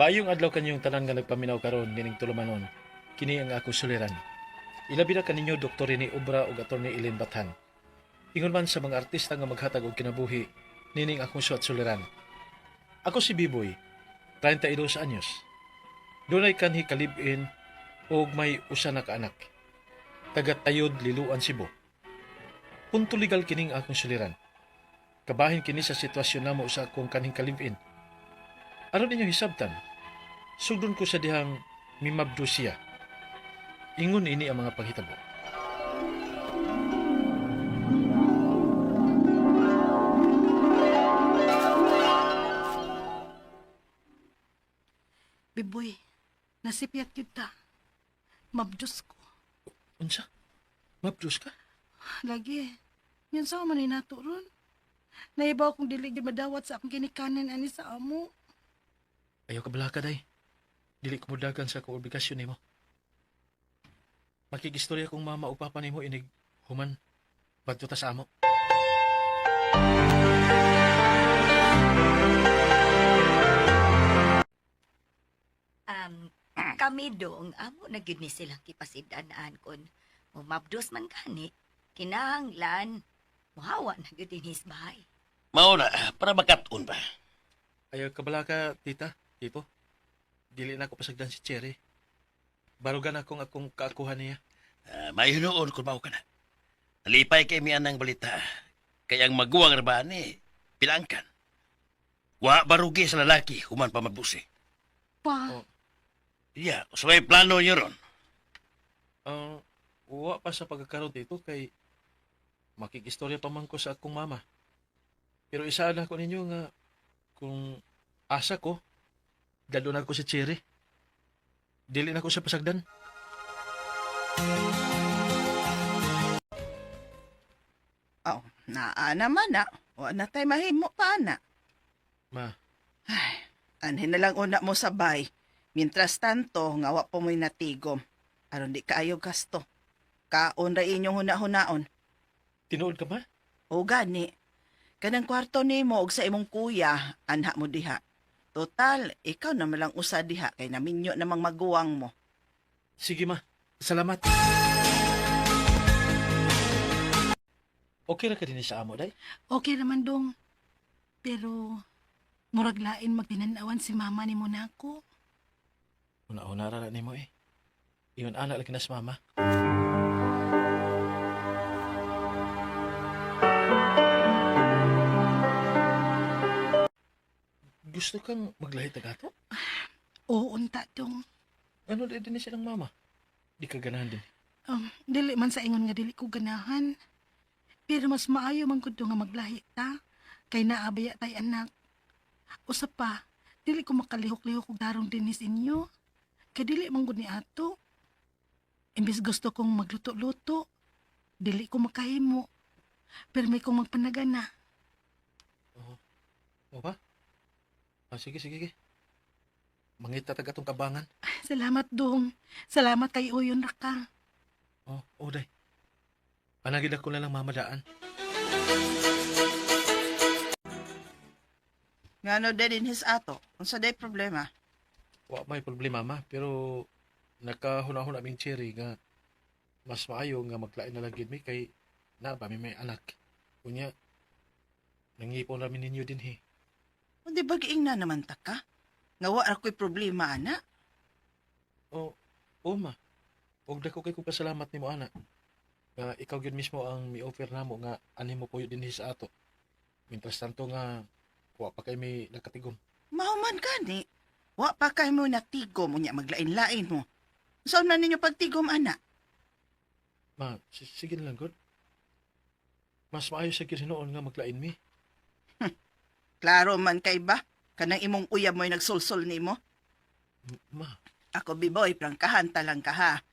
Maayong adlaw kanyong tanan nga nagpaminaw karon dining tulumanon. Kini ang ako suliran. Ilabi na kaninyo Dr. ni Obra ug Atty. Ellen Bathan. Ingon man sa mga artista nga maghatag og kinabuhi, nining akong suwat suliran. Ako si Biboy, 32 anyos. Dunay kanhi kalib-in ug may usa na ka anak. Taga Tayod, Liluan, Cebu. Punto legal kining akong suliran. Kabahin kini sa sitwasyon namo sa akong kanhing kalib-in. Aron ninyo hisabtan, sugdon ko sa dihang mimabdo siya. Ingon ini ang mga paghitabo. Biboy, nasipyat kita. Mabdus ko. Unsa? Mabdos ka? Lagi, yun sa man nato ron. Naibaw kong dili madawat sa akong ginikanan ani sa amo. Ayaw ka balaka, day. Dili ko mudagan sa akong obligasyon nimo. Makigistorya kong mama o papa nimo inig human badto ta sa amo. Kami dong, amo na gyud ni silang kipasidaan kon mumabdos man gani, kinahanglan, muhawa na gyud din his bahay. Mao na, para makat-on ba? Ayaw ka balaka, tita, tipo. Dili na ako pasagdan si Cherry. Barugan akong kaakuhan niya. May hinuon kung mao ka na. Nalipay kay miyan ng balita. Kaya ang maguwang rabaan ni, pilangkan. Wa barugi sa lalaki, human pa mabusi. Pa, Oh. Iya, so may plano nyo ron. Uwa pa sa pagkakaroon dito kay makikistorya pa man ko sa akong mama. Pero isa na ko ninyo nga kung asa ko, dalo na ko si Cherry. Dili na ko sa pasagdan. Oh, naa naman na. Wa na tay mahimo pa na. Ma, Anhin na lang una mo sabay. Mientras tanto, nga wa po mo'y natigom. Aron di kaayo gasto. Kaon ra inyong huna-hunaon. tinuod ka ba? O gani, kanang kwarto nimo og sa imong kuya, anha mo diha. Total, ikaw na malang usa diha kay naminyo namang maguwang mo. Sige ma, salamat. Okay ra ka din sa amo, day? okay naman dong. Pero, murag lain magtinanawan si mama ni mo nako. Una-una ra ni mo eh. Iyon anak lagi na sa mama. Gusto kang maglahi tagato? Oo, unta dong. Ano din silang mama? Di ka ganahan din. Dili man sa ingon nga dili ko ganahan. Pero mas maayo man gud nga maglahi ta. Kay naabaya tay anak. Usa pa, dili ko makalihok-lihok og darong dinis inyo. Kay dili man gud ni ato. Imbis gusto kong magluto-luto, dili ko makahimo. Pero may kong magpanagana. O ba? Sige, sige. Mangita taga tong kabangan. Salamat dong. Salamat kay Uyon ra ka. Day. Panagid ako na lang mamadaan. Ngano din his ato? Unsa day problema? Wa may problema ma, pero nakahuna-huna aming Cherry nga mas maayo nga maglain na lang gid mi kay na ba may anak. Kunya nangipon ra mi ninyo din he. Hindi ba giing na naman ta ka? Nga wa ra ko'y problema, ana? O ma. Og dako kay kong pasalamat nimo ana. Nga ikaw gyud mismo ang mi-offer namo nga ani mo puyo din sa ato. Mientras tanto nga wa pa kay may nakatigom. Mahuman gani. Wa pa kay mo natigom, unya maglain-lain mo. Saan na ninyo pagtigom, ana? Ma, sige na lang god. Mas maayo sa gihinoon nga maglain mi. Klaro man kay ba? Kanang imong uyab mo'y nagsulsol nimo. Ma, Ako, Biboy, prangkahan talang ka ha.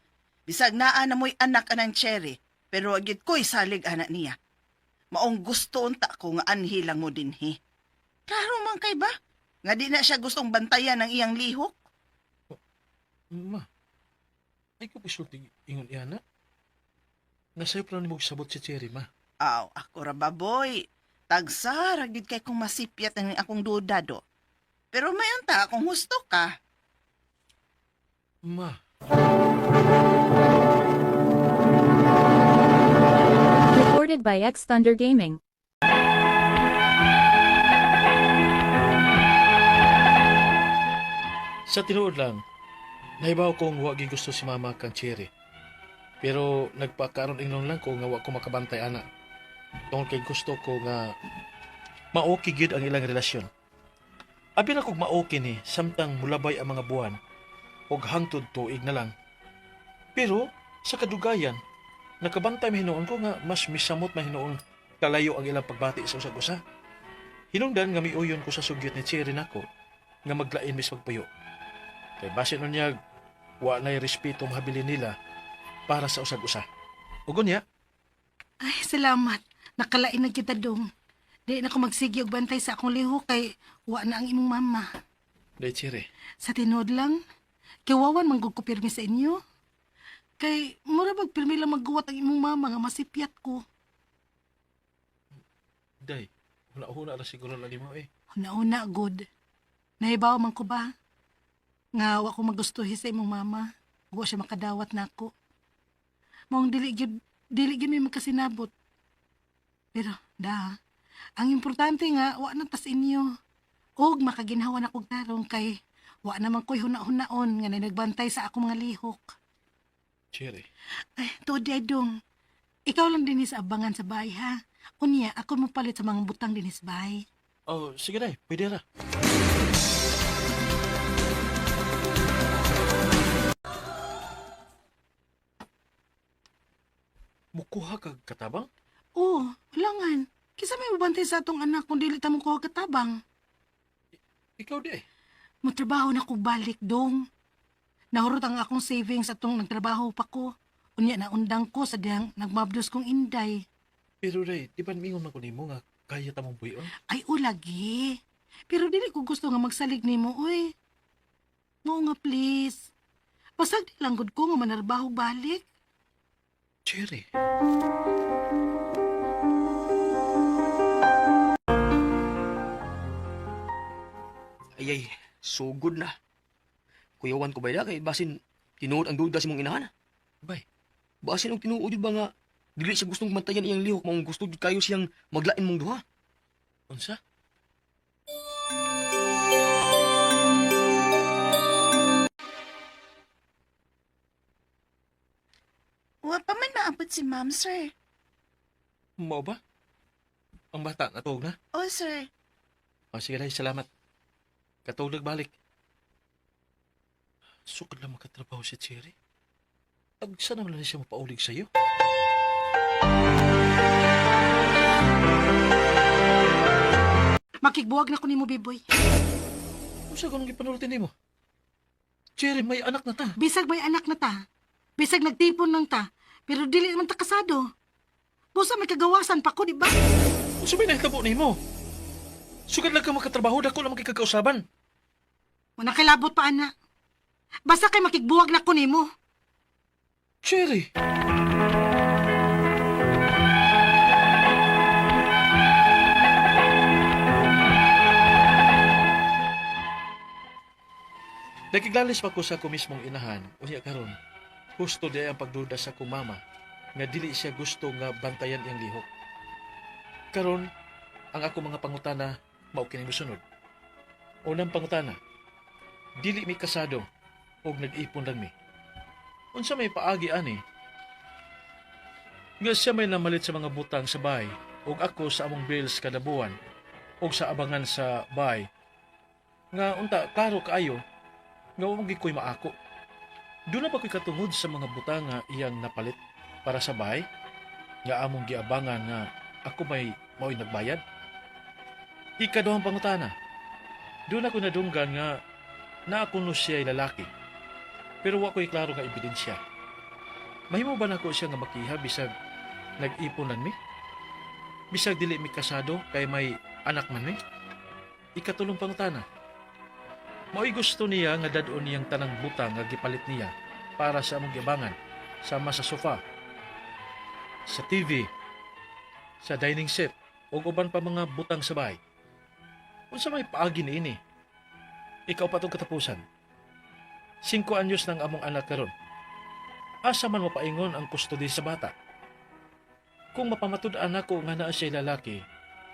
Bisag naa na mo'y anak anang Cherry, pero agit ko'y salig anak niya. Maong gusto unta ko nga anhi lang mo dinhi. Klaro man kay ba? Nga di na siya gustong bantayan ng iyang lihok. ma. Ay ko pisulti ingon iana. Nasayo pa lang ni mo sabot si Cherry, ma. Aw, ako ra baboy. Tagsara gid kay kung masipyat ang akong duda do. Pero mayon ta kung husto ka, Ma, Recorded by X Thunder Gaming. sa tinuod lang, nahibaw kong wa gyud gusto si mama kang Cherry. Pero nagpakaroon ingnon lang ko nga wa ko makabantay ana. Tungod kay gusto ko nga maoki gyud ang ilang relasyon. Abi na kog maoki ni samtang mulabay ang mga buwan og hangtod tuig na lang. Pero sa kadugayan, nakabantay mahinuon ko nga mas misamot mahinuon kalayo ang ilang pagbati sa usag-usa. Hinungdan nga miuyon ko sa sugyot ni Cherry nako nga maglain mis magpuyo. Kay basin nun niya, wa na'y respeto mahabilin nila para sa usag-usa. Ugon niya, Ay, salamat. Nakalain na kita dong. Di na ko magsigi og bantay sa akong lihok kay wa na ang imong mama. day Cherry, Sa tinod lang, kiwawan manggug ko pirmi sa inyo. Kay mura bag pirmi lang magguwat ang imong mama nga masipyat ko. day, huna-huna na siguro lang mo eh. Una-una, good. Nahibaw man ko ba? Nga wa ko magustuhi sa imong mama. Wa siya makadawat na ako. Maong dili gyud may magkasinabot. Pero, ang importante nga, wa na tas inyo. Og makaginhawa na kog tarong kay wa naman ko'y huna-hunaon nga nagbantay sa akong mga lihok. Cherry, Ay, tuod ay dong. Ikaw lang din sa abangan sa bahay ha. Unya, ako mo palit sa mga butang din sa bahay. oh sige day, pwede ra. Mukuha kag katabang? Oo, langan. Kisa may mabantay sa atong anak kung dili ta mo ko katabang. Ikaw di eh. Magtrabaho na ko balik dong. Nahurot ang akong savings atong nagtrabaho pa ko. Unya na undang ko sa diyang nagmabdos kong inday. Pero day, di ba mingon man ko nimo nga kaya tamong buyon? Ay ulagi. Pero dili ko gusto nga magsalig nimo uy. Mo nga please. Pasag di lang gud ko nga manarbaho balik. Cherry, Ay, sugod na. Kuyawan ko ba na kay basin tinuod ang duda si mong inahan. bay, Basin ang tinuod yun ba nga dili siya gustong mantayan iyang lihok mong gusto jud kayo siyang maglain mong duha. unsa? Wa pa man maabot si ma'am, sir. Mao ba? Ang bata natog na? O, sir. O sige day, salamat. Katulog balik. Sukad lang makatrabaho si Cherry. Agsa naman na siya mapaulig sa'yo. Makigbuwag na ko nimo biboy. Unsa ganun gipanulutin nimo? Cherry, may anak na ta. Bisag may anak na ta. Bisag nagtipon lang ta. Pero dili naman ta kasado. Busa may kagawasan pa ko, di ba? Unsa may nahitabo nimo? Sugad lang ka makatrabaho, dako lang makikagkausaban. Wala kilabot pa, ana. Basta kay makigbuwag na ko nimo. Cherry! Nagiglalis pa ko sa ako mismong inahan, unya karon. Husto di ang pagduda sa akong mama, nga dili siya gusto nga bantayan iyang lihok. Karon, ang ako mga pangutana, mao kining mosunod. Unang pangutana, dili mi kasado, og nag-ipon lang mi. Unsa may paagi ani? Nga siya may namalit sa mga butang sa bahay, ug ako sa among bills kada buwan, ug sa abangan sa bahay. Nga unta, klaro kaayo, nga wag ko'y maako. Doon na ba ko'y katungod sa mga butang nga iyang napalit para sa bahay? Nga among giabangan nga ako may mao'y nagbayad? Ikaduhang pangutana, doon ako nadunggan nga na ako no siya'y lalaki. Pero wa ko'y klaro nga ebidensya. Mahimo ba nako siya nga makiha bisag nag-ipon lang mi? Bisag dili mi kasado kay may anak man mi? Ikatulong pangutana, mao'y gusto niya nga dadon niyang tanang butang nga gipalit niya para sa among gibangan, sama sa sofa, sa TV, sa dining set, o uban pa mga butang sa bahay. Unsa may paagi niini? Ikaw pa tong katapusan. 5 anyos ng among anak karon. Asa man mapaingon ang kustodi sa bata? Kung mapamatud-an ako nga naa siya lalaki,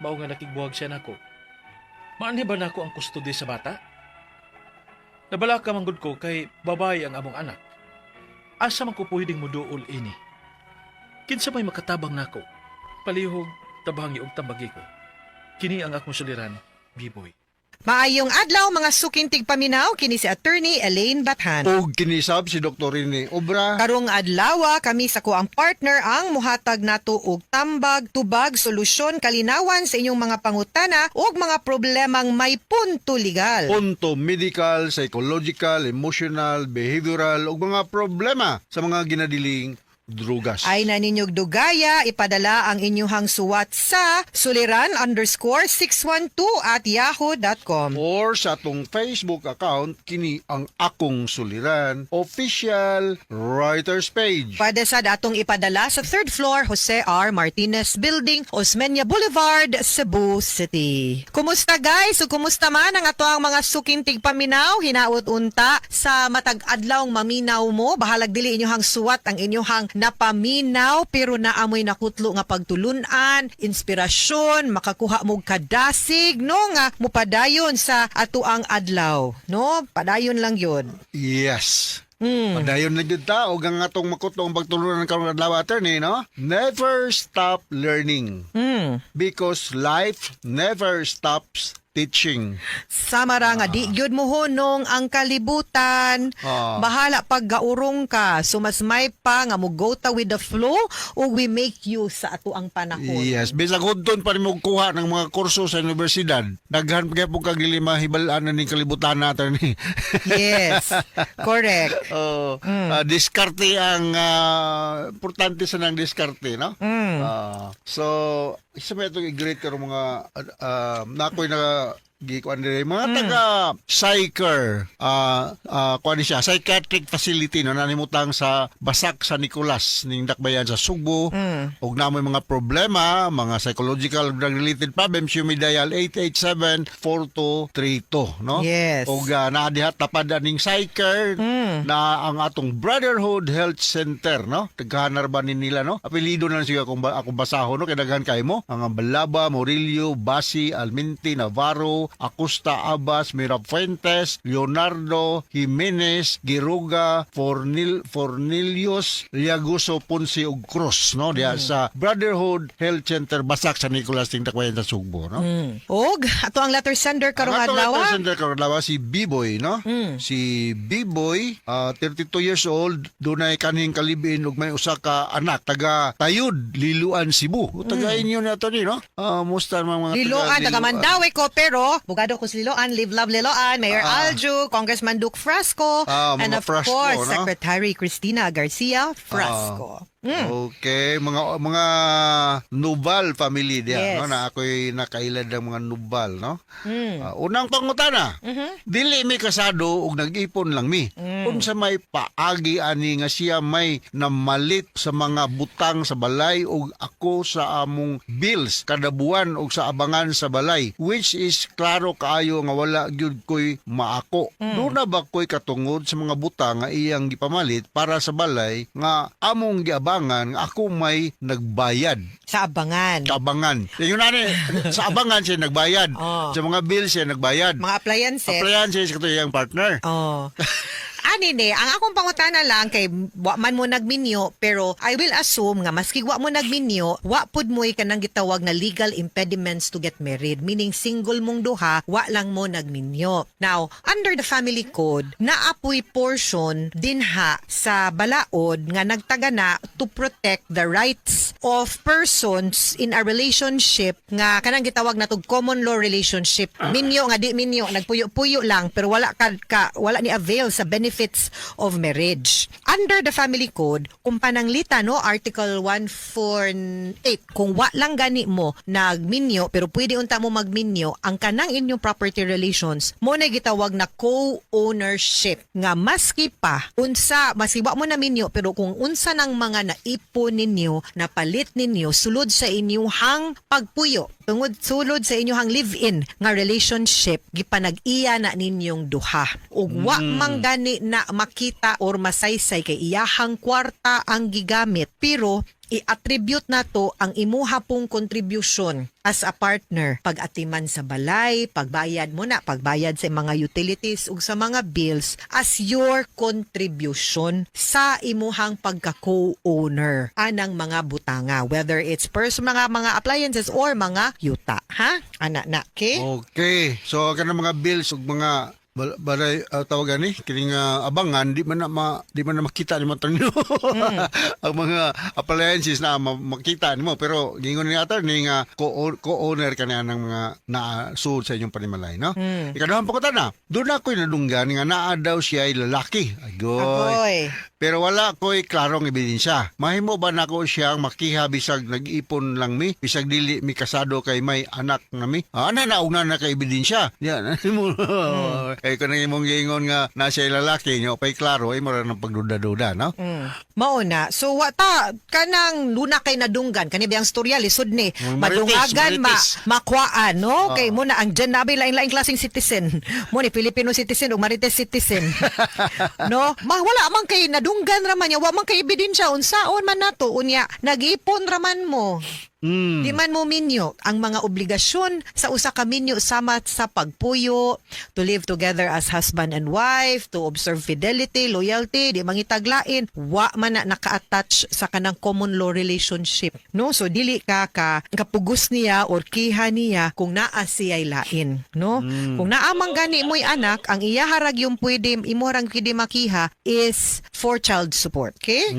mao nga nakigbuwag siya nako. Maanhi ba nako ang kustodi sa bata? Nabalaka manggod ko kay babae ang among anak. Asa man ko pwedeng muduol ini? Kinsa may makatabang nako? Palihog, tabangi og tambagi ko. Kini ang akong suliran, Biboy. Maayong adlaw mga suking tigpaminaw kini si Attorney Elaine Bathan. Og kinisab si Dr. Rene Obra. Karong adlaw kami sa kuang partner ang muhatag nato og tambag, tubag, solusyon, kalinawan sa inyong mga pangutana ug mga problemang may punto legal. Punto medical, psychological, emotional, behavioral ug mga problema sa mga ginadiling drugas. Ay na ninyog dugaya, ipadala ang inyuhang suwat sa suliran_612@yahoo.com. Or sa atong Facebook account, kini ang Akong Suliran official writers page. Pwede sa datong ipadala sa 3rd floor Jose R. Martinez Building, Osmeña Boulevard, Cebu City. Kumusta guys? O kumusta man ang ato ang mga suking tigpaminaw? Hinaot unta sa matag adlawng maminaw mo. Bahalag dili inyuhang suwat ang inyuhang napaminaw pero naamoy nakutlo nga pagtulunan, inspirasyon, makakuha mo kadasig no nga mupadayon sa ato ang adlaw. No? Padayon lang yun. Yes. Padayon na gyud ta og ang atong makutong pagtulunan karong adlaw, attorney, no? Never stop learning. Because life never stops teaching. Samara nga di gyud mo hunong ang kalibutan. Bahala pag gaurong ka. So mas may pa nga mo go ta with the flow o we make use sa ato ang panahon. Yes, bisag hudton pa nimo kuha ng mga kurso sa universidad. Daghan pa po kag lima hibal-an ning kalibutan natin ni. Yes. Correct. Diskarte ang importante sa nang diskarte, no? So isa may itong i-grade karong mga nakoy na gikuan dire mga taga psycher kuan siya psychiatric facility no nanimutang sa Basak sa Nicolas ning Dakbayan sa Subo ug namoy mga problema mga psychological drug related problems you may dial 887-4232 no Yes. ug naadihat tapad ning psycher na ang atong Brotherhood Health Center no taghanar ba nila no apelyido na siya akong basahon no kay daghan kay mo ang Balaba, Morillo, Basi, Alminti, Navarro, Acosta, Abbas, Mirafuentes, Leonardo, Jimenez, Giruga, Fornilius, Liaguso, Ponce ug Cruz no diya sa Brotherhood Health Center Basak sa Nicolas ting Dakbayan sa Sugbo no. Og ato ang letter sender karong Ang adlaw. atong letter karong adlaw si B-Boy no. Si B-Boy 32 years old dunay kanhing kalibin ug may usa ka anak taga Tayud, Liluan, Cebu. Taga inyo na to ni no. Musta mga Liloan, taga Mandawi ko, pero bugado ko sa Liloan, Live Love Liloan, Mayor Aljo, Congressman Duke Frasco, and mga of Frasco, course, no? Secretary Cristina Garcia Frasco. Okay, mga Nubal family diya Yes. no na ako'y nakailad ng mga Nubal no. Unang pangutana. Dili mi kasado ug nag-ipon lang mi. Unsa may paagi ani nga siya may namalit sa mga butang sa balay ug ako sa among bills kada buwan ug sa abangan sa balay which is klaro kaayo nga wala gyud koy maako. Doon na ba koy katungod sa mga butang nga iyang gipamalit para sa balay nga among giabangan nga ako may nagbayad Sa abangan. abangan. Yun na sa abangan siya nagbayad. Sa mga bills siya nagbayad. Mga appliances. Appliances kato iyang partner. Oh. Ani ne, ang akong pangutana lang kay wa man mo nagminyo pero I will assume nga maski wa mo nagminyo, wa pud mo'y kanang gitawag na legal impediments to get married, meaning single mong duha, wa lang mo nagminyo. Now, under the family code, naapoy portion dinha sa balaod nga nagtagana to protect the rights of persons in a relationship nga kanang gitawag na tog common law relationship. Minyo nga di minyo, nagpuyo-puyo lang pero wala wala ni avail sa benefits of marriage. Under the family code, kung pananglita no Article 148, kung wa lang gani mo nagminyo pero pwede unta mo magminyo, ang kanang inyong property relations mo na gitawag na co-ownership nga maski wa mo na minyo pero kung unsa nang mga naipon ninyo napalit ninyo sulod sa inyong pagpuyo tungod sulod sa inyong live-in nga relationship gipanag-iya na ninyong duha. Ug wa man gani na makita or masaysay kay iyahang kwarta ang gigamit, pero i-attribute na to ang imuha pong contribution as a partner. Pag-atiman sa balay, pagbayad mo na, pagbayad sa mga utilities ug sa mga bills as your contribution sa imuhang pagka-co-owner anang mga butanga. Whether it's mga appliances or mga yuta. Ha? Ana na, okay? Okay. So kanang mga bills ug mga balay tawagan ni kining abangan di man na makita ni mo tanyo ang mga appliances na makita nimo, pero gingon ni ato ni nga co-owner kaniya ng mga naasud sa inyong panimalay, no? Ikaduhang pagkutana, doon ako'y nadunggan nga naa daw siya ay lalaki. Agoy. Pero wala ko'y klarong ebidensya. Mahimo ba nako siyang makiha bisag nag-ipon lang mi, bisag dili mi kasado kay may anak na mi? Ana na ugna na kay ebidensya. Yan. Kay ko nang imong giingon nga na siya lalaki nyo pay klaro ay mura ng pagduda-duda, no? Mao na. So wata kanang luna kay nadunggan kani biyang storya lisod ni madungagan makwaan, no? Kay mo na ang dyan nabi lain-laing klaseng citizen. Mo ni Filipino citizen ug Marites citizen. No? Wala man kay nadunggan raman niya, wa man kay ebidensya unsaon man nato unya nag-ipon raman mo. Di man mo minyo ang mga obligasyon sa usa ka minyo sama sa pagpuyo, to live together as husband and wife, to observe fidelity, loyalty, di mangitaglain, wa man na naka-attach sa kanang common law relationship, no? So dili ka kapugos niya or kiha niya kung naa siya'y lain, no? Kung naa man gani mo'y anak, ang iya harag yung pwede imorang pwede makiha is for child support, okay?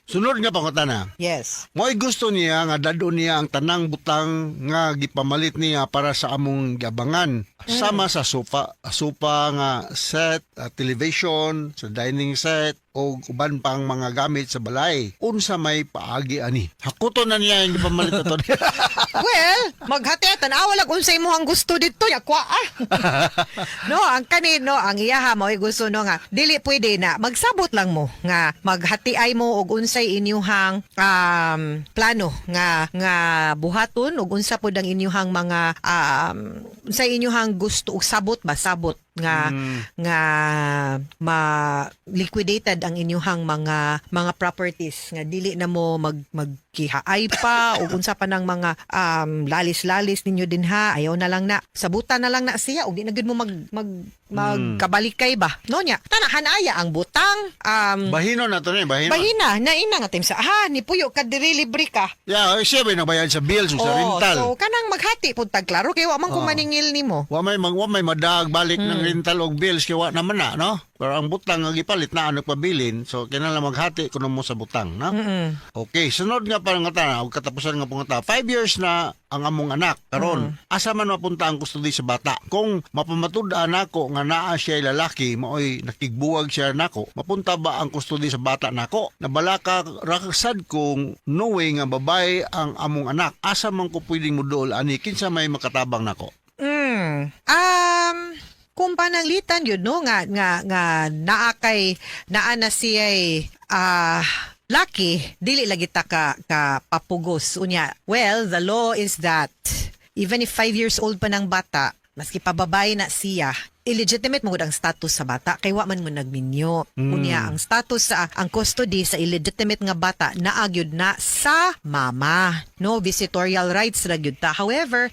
Sunod nga pangutana. Yes. Mo'y gusto niya nga dado niya ang tanang butang nga gipamalit niya para sa among gabangan. Sama sa sofa nga set, television, sa dining set, o uban pang mga gamit sa balay. Unsa may paagi ani. Hakuto na niya yung gipamalit na to. Well, maghati tanawa lag unsay imong gusto dito ya kwa. No, ang kanino ang iyaha mo gusto no nga dili pwede na magsabot lang mo nga maghatiay mo og unsay inyuhang plano nga buhaton ug unsa pud ang inyuhang mga unsay inyuhang gusto ug sabot nga ma-liquidated ang inyuhang mga properties nga dili na mo magkihaay pa o unsa pa ng mga lalis-lalis ninyo din ha, ayaw na lang na sabutan na lang na siya o di na gud mo magkabalikay ba no nya tanahanaya ang butang Bahino na to ni, bahina na ina nga sa ni puyo ka diri libre ka siya ba nabayad sa bills o sa rental. So kanang maghati pud tag klaro kay wa man ko maningil nimo. Wa may madag balik ng rental og bills kay wa naman na, no? Pero ang butang nga gipalit na ano pabilin, so kinahanglan maghati kuno mo sa butang, no? Okay, sunod nga pangutana og katapusan nga pangutana. 5 years na ang among anak karon. Asa man mapunta ang custody sa bata? Kung mapamatud-an nako nga naa siya lalaki, maoy nakigbuwag siya nako, mapunta ba ang custody sa bata nako? Nabalaka rakasad kung no way nga babae ang among anak. Asa man ko pwedeng muduol ani kinsa may makatabang nako? Kung pananglitan yun no nga naa na siya'y laki dili lagi ta ka papugos unya. Well, the law is that even if 5 years old pa ng bata, maski pa babae na siya, illegitimate mo ang status sa bata kay wa man mo nagminyo. Unya ang status sa ang custody sa illegitimate nga bata naagyud na sa mama. No visitorial rights ra gyud ta. However,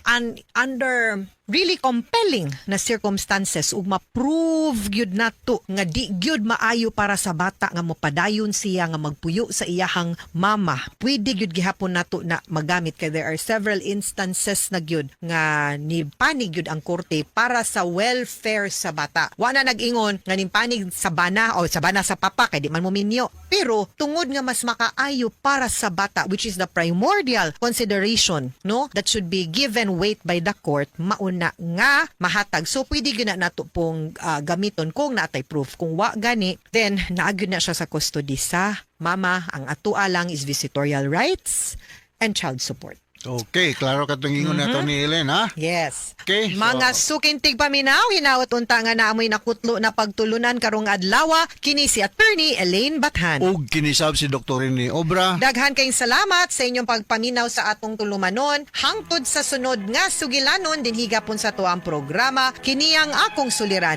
under really compelling na circumstances ug ma-prove gyud nato nga di gyud maayo para sa bata nga mopadayon siya nga magpuyo sa iyahang mama, pwede gyud gihapon nato na magamit kay there are several instances na gyud nga nipanig gyud ang korte para sa welfare sa bata. Wa na nag-ingon nga nipanig sa bana o sa bana sa papa kay di man mo minyo, pero tungod nga mas makaayo para sa bata, which is the primordial consideration, no, that should be given weight by the court, mauna nga mahatag. So pwede gyud na nato pong gamiton kung naatay proof. Kung wa gani, then naagyo na siya sa custody sa mama. Ang atua lang is visitorial rights and child support. Okay, klaro ka itong ingon na to ni Ellen, ha? Yes. Okay. so- Mga sukintig paminaw, hinaot unta nga naamoy nakutlo na pagtulunan karong adlawa, kini si Attorney Elaine Bathan. ug kinisab si Dr. ni Obra. Daghan kayong salamat sa inyong pagpaminaw sa atong tulumanon. Hangtod sa sunod nga sugilanon, dinhiga pun sa to ang programa, kini ang akong suliran.